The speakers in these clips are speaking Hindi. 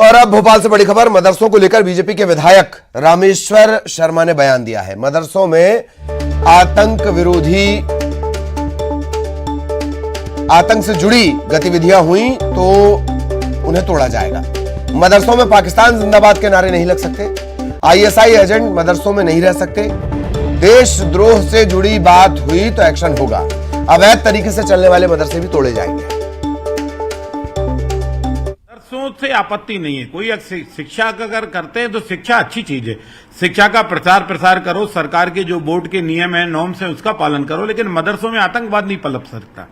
और अब भोपाल से बड़ी खबर, मदरसों को लेकर बीजेपी के विधायक रामेश्वर शर्मा ने बयान दिया है। मदरसों में आतंक से जुड़ी गतिविधियां हुई तो उन्हें तोड़ा जाएगा। मदरसों में पाकिस्तान जिंदाबाद के नारे नहीं लग सकते। आईएसआई एजेंट मदरसों में नहीं रह सकते। देशद्रोह से जुड़ी बात हुई तो एक्शन होगा। अवैध तरीके से चलने वाले मदरसे भी तोड़े जाएंगे। से आपत्ति नहीं है, कोई शिक्षा अगर करते हैं तो शिक्षा अच्छी चीज है। शिक्षा का प्रचार प्रसार करो, सरकार के जो बोर्ड के नियम है, नॉर्म्स है, उसका पालन करो, लेकिन मदरसों में आतंकवाद नहीं पनप सकता।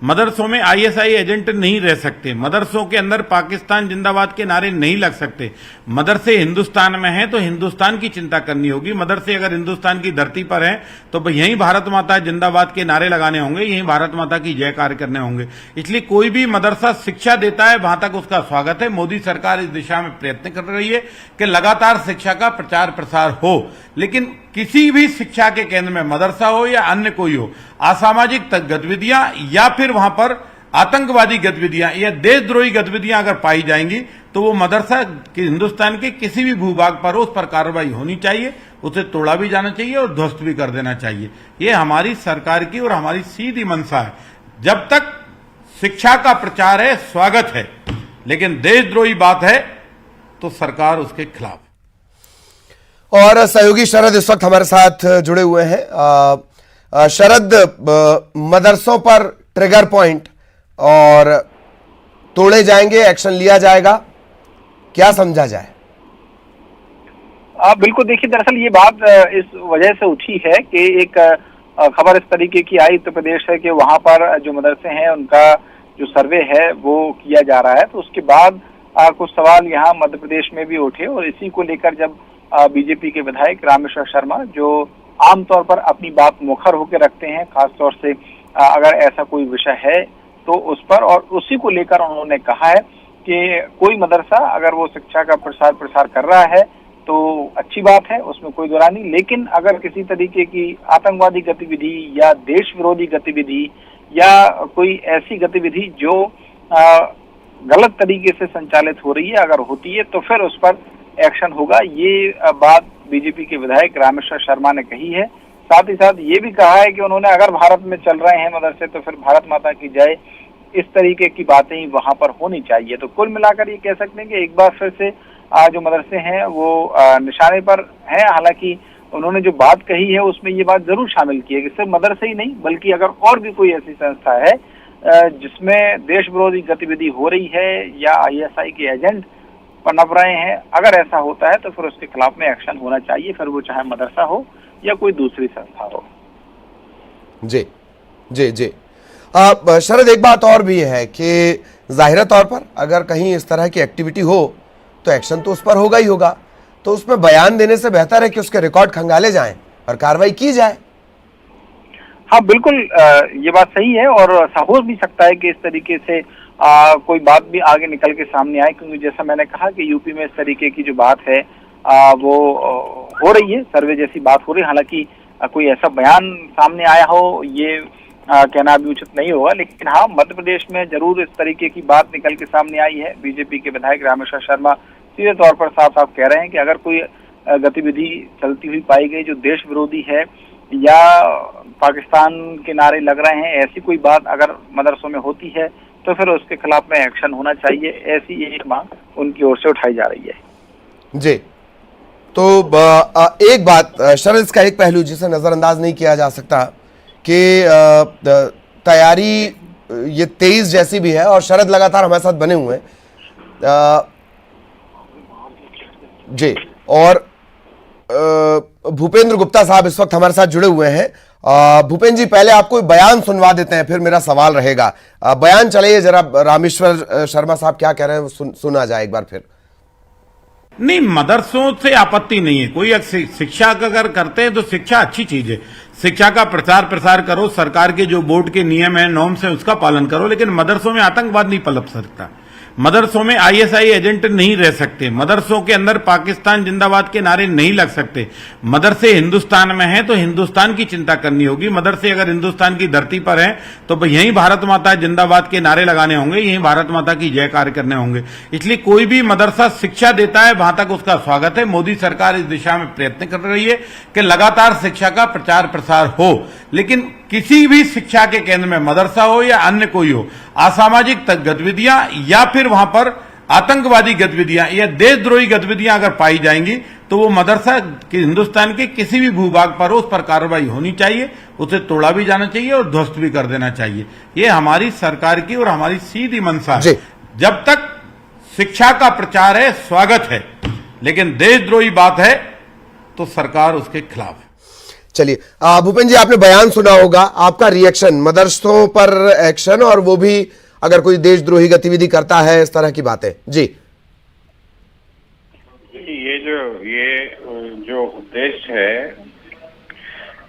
मदरसों में आईएसआई एजेंट नहीं रह सकते। मदरसों के अंदर पाकिस्तान जिंदाबाद के नारे नहीं लग सकते। मदरसे हिंदुस्तान में हैं तो हिंदुस्तान की चिंता करनी होगी। मदरसे अगर हिंदुस्तान की धरती पर हैं तो यहीं भारत माता जिंदाबाद के नारे लगाने होंगे, यहीं भारत माता की जयकार करने होंगे। इसलिए कोई भी मदरसा शिक्षा देता है वहां तक उसका स्वागत है। मोदी सरकार इस दिशा में प्रयत्न कर रही है कि लगातार शिक्षा का प्रचार प्रसार हो, लेकिन किसी भी शिक्षा के केंद्र में मदरसा हो या अन्य कोई हो, असामाजिक गतिविधियां या फिर वहां पर आतंकवादी गतिविधियां या देशद्रोही गतिविधियां अगर पाई जाएंगी तो वो मदरसा हिंदुस्तान के किसी भी भूभाग पर हो, उस पर कार्रवाई होनी चाहिए, उसे तोड़ा भी जाना चाहिए और ध्वस्त भी कर देना चाहिए। ये हमारी सरकार की और हमारी सीधी मंशा है। जब तक शिक्षा का प्रचार है, स्वागत है, लेकिन देशद्रोही बात है तो सरकार उसके खिलाफ। और सहयोगी शरद इस वक्त हमारे साथ जुड़े हुए हैं। शरद, मदरसों पर ट्रिगर पॉइंट और तोड़े जाएंगे, एक्शन लिया जाएगा, क्या समझा जाए? बिल्कुल, देखिए, दरअसल ये बात इस वजह से उठी है कि एक खबर इस तरीके की आई उत्तर प्रदेश है कि वहां पर जो मदरसे हैं उनका जो सर्वे है वो किया जा रहा है। तो उसके बाद कुछ सवाल यहाँ मध्य प्रदेश में भी उठे और इसी को लेकर जब बीजेपी के विधायक रामेश्वर शर्मा, जो आमतौर पर अपनी बात मुखर होकर रखते हैं, खासतौर से अगर ऐसा कोई विषय है तो उस पर, और उसी को लेकर उन्होंने कहा है कि कोई मदरसा अगर वो शिक्षा का प्रसार कर रहा है तो अच्छी बात है, उसमें कोई दुरा नहीं, लेकिन अगर किसी तरीके की आतंकवादी गतिविधि या देश विरोधी गतिविधि या कोई ऐसी गतिविधि जो गलत तरीके से संचालित हो रही है, अगर होती है तो फिर उस पर एक्शन होगा। ये बात बीजेपी के विधायक रामेश्वर शर्मा ने कही है। साथ ही साथ ये भी कहा है कि उन्होंने अगर भारत में चल रहे हैं मदरसे तो फिर भारत माता की जय, इस तरीके की बातें ही वहां पर होनी चाहिए। तो कुल मिलाकर ये कह सकते हैं कि एक बार फिर से जो मदरसे हैं वो निशाने पर हैं। हालांकि उन्होंने जो बात कही है उसमें ये बात जरूर शामिल की है कि सिर्फ मदरसे ही नहीं बल्कि अगर और भी कोई ऐसी संस्था है जिसमें देश विरोधी गतिविधि हो रही है या आईएसआई के एजेंट पनप रहे हैं, अगर ऐसा होता है तो फिर उसके खिलाफ में एक्शन होना चाहिए, फिर वो चाहे मदरसा हो या कोई दूसरी संस्था हो। जी जी जी। शरद, एक बात और भी है कि जाहिर तौर पर अगर कहीं इस तरह की एक्टिविटी हो तो एक्शन तो उस पर होगा ही होगा। तो उसमें बयान देने से बेहतर है कि उसके रिकॉर्ड खंगाले जाएं और कार्रवाई की जाए। हाँ, बिल्कुल, ये बात सही है और हो भी सकता है कि इस तरीके से कोई बात भी आगे निकल के सामने आए, क्योंकि जैसा मैंने कहा कि यूपी में इस तरीके की जो बात है वो हो रही है, सर्वे जैसी बात हो रही है। हालांकि कोई ऐसा बयान सामने आया हो ये कहना भी उचित नहीं होगा, लेकिन हाँ, मध्य प्रदेश में जरूर इस तरीके की बात निकल के सामने आई है। बीजेपी के विधायक रामेश्वर शर्मा सीधे तौर पर साफ साफ कह रहे हैं कि अगर कोई गतिविधि चलती हुई पाई गई जो देश विरोधी है या पाकिस्तान के नारे लग रहे हैं, ऐसी कोई बात अगर मदरसों में होती है तो फिर उसके खिलाफ में एक्शन होना चाहिए। ऐसी एक मांग उनकी ओर से उठाई जा रही है। जी, तो एक बात शरद, इसका एक पहलू जिसे नजरअंदाज नहीं किया जा सकता कि तैयारी ये 23 जैसी भी है और शरद लगातार हमारे साथ बने हुए हैं जी। और भूपेंद्र गुप्ता साहब इस वक्त हमारे साथ जुड़े हुए हैं। भूपेंद्र जी, पहले आपको बयान सुनवा देते हैं, फिर मेरा सवाल रहेगा। बयान चलाइए जरा, रामेश्वर शर्मा साहब क्या कह रहे हैं सुना जाए एक बार फिर। नहीं, मदरसों से आपत्ति नहीं है, कोई शिक्षा अगर करते हैं तो शिक्षा अच्छी चीज है। शिक्षा का प्रचार प्रसार करो, सरकार के जो बोर्ड के नियम है, नॉर्म्स है, उसका पालन करो, लेकिन मदरसों में आतंकवाद नहीं पनप सकता। मदरसों में आईएसआई एजेंट नहीं रह सकते, मदरसों के अंदर पाकिस्तान जिंदाबाद के नारे नहीं लग सकते। मदरसे हिंदुस्तान में हैं तो हिंदुस्तान की चिंता करनी होगी। मदरसे अगर हिंदुस्तान की धरती पर हैं तो यहीं भारत माता जिंदाबाद के नारे लगाने होंगे, यहीं भारत माता की जयकार करने होंगे। इसलिए कोई भी मदरसा शिक्षा देता है वहां तक उसका स्वागत है। मोदी सरकार इस दिशा में प्रयत्न कर रही है कि लगातार शिक्षा का प्रचार प्रसार हो, लेकिन किसी भी शिक्षा के केंद्र में मदरसा हो या अन्य कोई हो, असामाजिक गतिविधियां या फिर वहां पर आतंकवादी गतिविधियां या देशद्रोही गतिविधियां अगर पाई जाएंगी तो वो मदरसा कि हिंदुस्तान के किसी भी भूभाग पर हो, उस पर कार्रवाई होनी चाहिए, उसे तोड़ा भी जाना चाहिए और ध्वस्त भी कर देना चाहिए। ये हमारी सरकार की और हमारी सीधी मंशा है। जब तक शिक्षा का प्रचार है, स्वागत है, लेकिन देशद्रोही बात है तो सरकार उसके खिलाफ है। चलिए भूपेंद्र जी, आपने बयान सुना होगा, आपका रिएक्शन मदरसों पर एक्शन और वो भी अगर कोई देशद्रोही गतिविधि करता है, इस तरह की बातें। जी, ये जो उद्देश्य है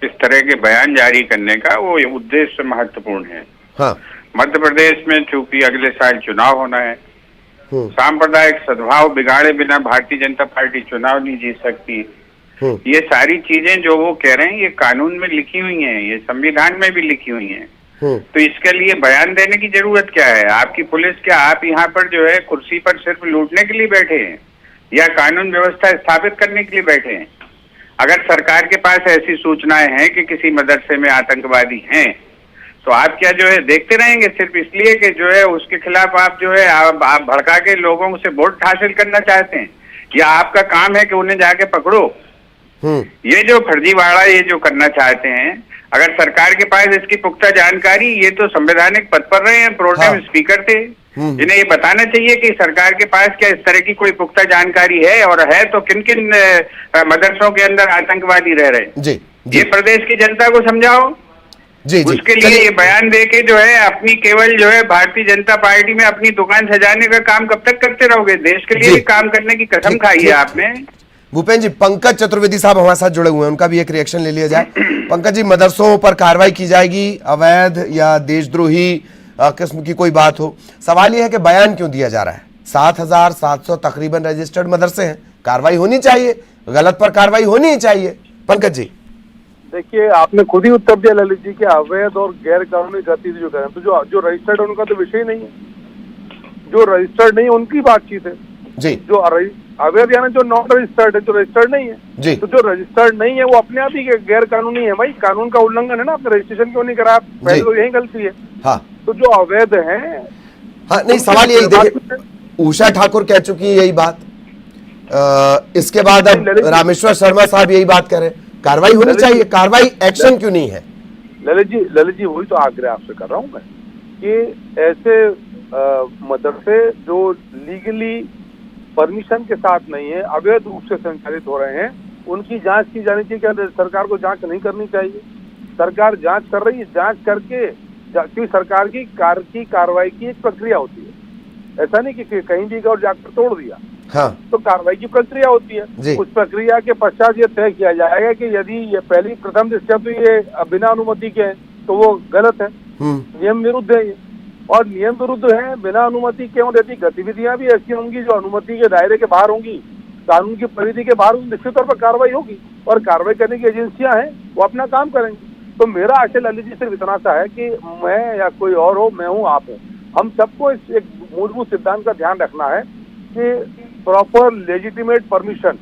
इस तरह के बयान जारी करने का, वो उद्देश्य महत्वपूर्ण है। हाँ। मध्य प्रदेश में चूंकि अगले साल चुनाव होना है, सांप्रदायिक सद्भाव बिगाड़े बिना भारतीय जनता पार्टी चुनाव नहीं जीत सकती। ये सारी चीजें जो वो कह रहे हैं ये कानून में लिखी हुई हैं, ये संविधान में भी लिखी हुई हैं। तो इसके लिए बयान देने की जरूरत क्या है? आपकी पुलिस क्या आप यहाँ पर जो है कुर्सी पर सिर्फ लूटने के लिए बैठे हैं या कानून व्यवस्था स्थापित करने के लिए बैठे हैं? अगर सरकार के पास ऐसी सूचनाएं हैं कि किसी मदरसे में आतंकवादी हैं, तो आप क्या जो है देखते रहेंगे सिर्फ इसलिए कि जो है उसके खिलाफ आप जो है आप भड़का के लोगों से वोट हासिल करना चाहते हैं, या आपका काम है कि उन्हें जाके पकड़ो? ये जो फर्जीवाड़ा ये जो करना चाहते हैं, अगर सरकार के पास इसकी पुख्ता जानकारी, ये तो संवैधानिक पद पर रहे हैं, प्रोटेम स्पीकर थे, जिन्हें ये बताना चाहिए कि सरकार के पास क्या इस तरह की कोई पुख्ता जानकारी है, और है तो किन किन मदरसों के अंदर आतंकवादी रह रहे हैं। जी, ये प्रदेश की जनता को समझाओ। जी, उसके लिए ये बयान दे के जो है अपनी केवल जो है भारतीय जनता पार्टी में अपनी दुकान सजाने का काम कब तक करते रहोगे? देश के लिए काम करने की कसम खाई है आपने। भूपेंद्र जी, पंकज चतुर्वेदी साहब हमारे साथ जुड़े हुए हैं, उनका भी एक रिएक्शन ले लिया जाए। पंकज जी, मदरसों पर कार्रवाई की जाएगी, अवैध या देशद्रोही किस्म की कोई बात हो, सवाल यह है कि बयान क्यों दिया जा रहा है? 7,700 तकरीबन रजिस्टर्ड मदरसे हैं, कार्रवाई होनी चाहिए, गलत पर कार्रवाई होनी ही चाहिए। पंकज जी, देखिए, आपने खुद ही उत्तर दिया ललित जी के अवैध और गैर कानूनी गतिविधि जो करें, तो जो रजिस्टर्ड है उनका तो विषय नहीं है। जो रजिस्टर्ड नहीं है उनकी बातचीत है जी। जो अवैध यानी जो नॉन रजिस्टर्ड है, जो रजिस्टर्ड नहीं है जी, तो जो रजिस्टर्ड नहीं है वो अपने आप ही गैर कानूनी है। भाई, कानून का उल्लंघन है ना, आपने रजिस्ट्रेशन क्यों नहीं करा? पहले तो यही गलती है। हाँ। तो जो अवैध है, हाँ, नहीं, सवाल यही देखिए, उषा ठाकुर कह चुकी है यही बात, इसके बाद अब रामेश्वर शर्मा साहब यही बात कह रहे हैं, कार्रवाई होनी चाहिए, कार्रवाई एक्शन क्यों नहीं है? ललित जी वही तो आग्रह आपसे कर रहा हूँ मैं कि ऐसे मदरसे जो लीगली परमिशन के साथ नहीं है, अवैध रूप से संचालित हो रहे हैं, उनकी जांच की जानी चाहिए। क्या सरकार को जांच नहीं करनी चाहिए? सरकार जांच कर रही है, जांच करके क्योंकि सरकार की कार्रवाई की एक प्रक्रिया होती है। ऐसा नहीं कि कहीं भी गए और जाकर तोड़ दिया। हाँ। तो कार्रवाई की प्रक्रिया होती है। उस प्रक्रिया के पश्चात ये तय किया जाएगा कि यदि ये पहली प्रथम दृष्टया तो ये बिना अनुमति के हैं तो वो गलत है, नियम विरुद्ध है ये, और नियम विरुद्ध है, बिना अनुमति के यदि गतिविधियां भी ऐसी होंगी जो अनुमति के दायरे के बाहर होंगी, कानून की परिधि के बाहर, निश्चित तौर पर कार्रवाई होगी, और कार्रवाई करने की एजेंसियां हैं वो अपना काम करेंगे। तो मेरा आशय ललित जी सिर्फ इतना सा है कि मैं या कोई और हो, मैं हूँ, आप हो, हम सबको इस एक मूलभूत सिद्धांत का ध्यान रखना है कि प्रॉपर लेजिटिमेट परमिशन,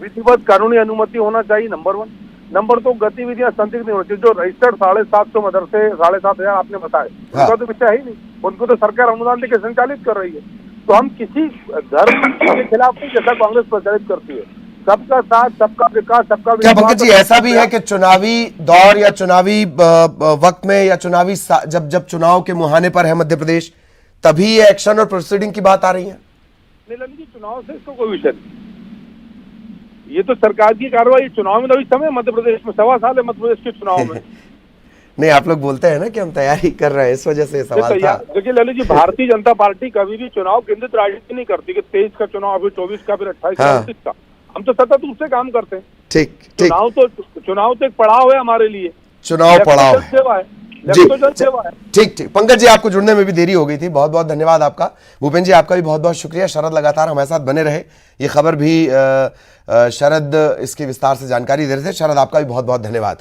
विधिवत कानूनी अनुमति होना चाहिए, नंबर 1। नंबर 2, गतिविधियां संदिग्ध नहीं होनी चाहिए। जो रजिस्टर्ड 750 मदरसे, 7,500 आपने बताए, उनका तो विषय है ही नहीं, उनको तो सरकार अनुदान देकर संचालित कर रही है। तो हम किसी धर्म के खिलाफ नहीं, जैसा कांग्रेस प्रचारित करती है, सबका साथ, सबका विकास, सबका विकास। क्या पंकज जी ऐसा भी है कि चुनावी दौर या चुनावी वक्त में या चुनावी जब चुनाव के मुहाने पर है मध्य प्रदेश, तभी ये एक्शन और प्रोसीडिंग की बात आ रही है? नहीं, चुनाव से इसको कोई विषय नहीं, ये तो सरकार की कार्रवाई। चुनाव में तो अभी समय मध्य प्रदेश में 1.25 साल है मध्य प्रदेश के चुनाव में। नहीं, आप लोग बोलते हैं ना कि हम तैयारी कर रहे हैं, इस वजह से सवाल था। देखिए ललित जी, भारतीय जनता पार्टी कभी भी चुनाव केंद्रित राजनीति नहीं करती कि 23 का चुनाव, अभी 24 का, फिर 28 का, 29 का। हम तो सतत रूप से काम करते हैं। ठीक। चुनाव तो एक पड़ाव है हमारे लिए, चुनाव पड़ाव सेवा है। जी यही तो जन सेवा है। ठीक ठीक। पंकज जी, आपको जुड़ने में भी देरी हो गई थी, बहुत बहुत धन्यवाद आपका। भूपेंद्र जी, आपका भी बहुत बहुत शुक्रिया। शरद लगातार हमारे साथ बने रहे, ये खबर भी शरद इसकी विस्तार से जानकारी दे रहे थे। शरद, आपका भी बहुत बहुत धन्यवाद।